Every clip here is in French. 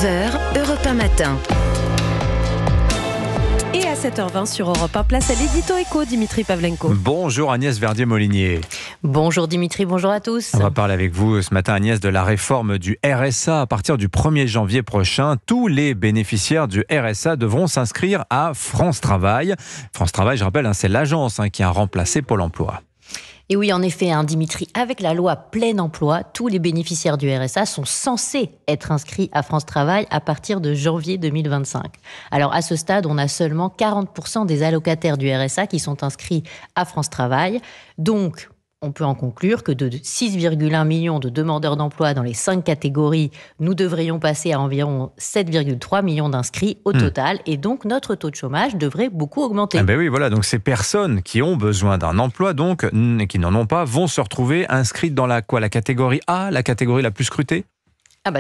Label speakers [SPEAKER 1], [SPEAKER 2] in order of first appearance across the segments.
[SPEAKER 1] 9h, Europe 1 matin.
[SPEAKER 2] Et à 7h20 sur Europe 1, place à l'édito éco, Dimitri Pavlenko.
[SPEAKER 3] Bonjour Agnès Verdier-Molinier.
[SPEAKER 2] Bonjour Dimitri, bonjour à tous.
[SPEAKER 3] On va parler avec vous ce matin Agnès de la réforme du RSA. À partir du 1er janvier prochain, tous les bénéficiaires du RSA devront s'inscrire à France Travail. France Travail, je rappelle, c'est l'agence qui a remplacé Pôle emploi.
[SPEAKER 2] Et oui, en effet, Dimitri, avec la loi plein emploi, tous les bénéficiaires du RSA sont censés être inscrits à France Travail à partir de janvier 2025. Alors, à ce stade, on a seulement 40% des allocataires du RSA qui sont inscrits à France Travail. Donc, on peut en conclure que de 6,1 millions de demandeurs d'emploi dans les 5 catégories, nous devrions passer à environ 7,3 millions d'inscrits au total. Et donc, notre taux de chômage devrait beaucoup augmenter.
[SPEAKER 3] Ah ben oui, voilà. Donc, ces personnes qui ont besoin d'un emploi, donc, et qui n'en ont pas, vont se retrouver inscrites dans la catégorie A, la catégorie la plus scrutée ?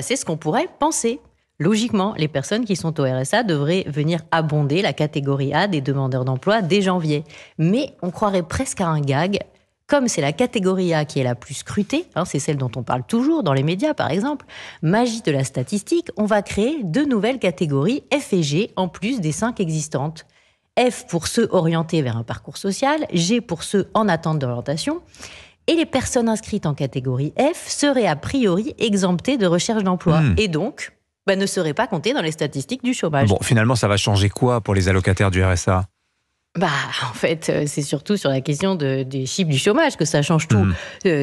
[SPEAKER 2] C'est ce qu'on pourrait penser. Logiquement, les personnes qui sont au RSA devraient venir abonder la catégorie A des demandeurs d'emploi dès janvier. Mais on croirait presque à un gag. Comme c'est la catégorie A qui est la plus scrutée, c'est celle dont on parle toujours dans les médias par exemple, magie de la statistique, on va créer 2 nouvelles catégories F et G en plus des 5 existantes. F pour ceux orientés vers un parcours social, G pour ceux en attente d'orientation. Et les personnes inscrites en catégorie F seraient a priori exemptées de recherche d'emploi et donc ne seraient pas comptées dans les statistiques du chômage.
[SPEAKER 3] Bon, finalement, ça va changer quoi pour les allocataires du RSA ?
[SPEAKER 2] En fait, c'est surtout sur la question des chiffres du chômage que ça change tout.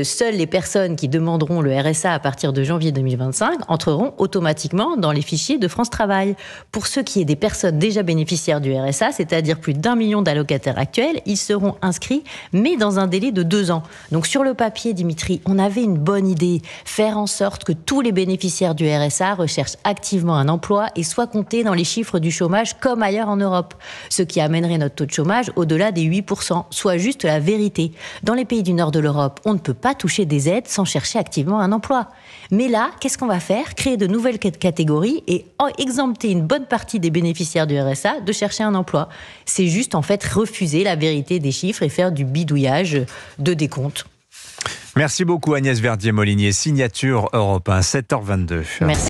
[SPEAKER 2] Seules les personnes qui demanderont le RSA à partir de janvier 2025 entreront automatiquement dans les fichiers de France Travail. Pour ceux qui est des personnes déjà bénéficiaires du RSA, c'est-à-dire plus d'1 million d'allocataires actuels, ils seront inscrits, mais dans un délai de 2 ans. Donc sur le papier, Dimitri, on avait une bonne idée, faire en sorte que tous les bénéficiaires du RSA recherchent activement un emploi et soient comptés dans les chiffres du chômage comme ailleurs en Europe. Ce qui amènerait notre taux de chômage au-delà des 8%, soit juste la vérité. Dans les pays du nord de l'Europe, on ne peut pas toucher des aides sans chercher activement un emploi. Mais là, qu'est-ce qu'on va faire ? Créer de nouvelles catégories et exempter une bonne partie des bénéficiaires du RSA de chercher un emploi. C'est juste en fait refuser la vérité des chiffres et faire du bidouillage de décompte.
[SPEAKER 3] Merci beaucoup Agnès Verdier-Molinier, signature Europe 1, 7h22.
[SPEAKER 2] Merci.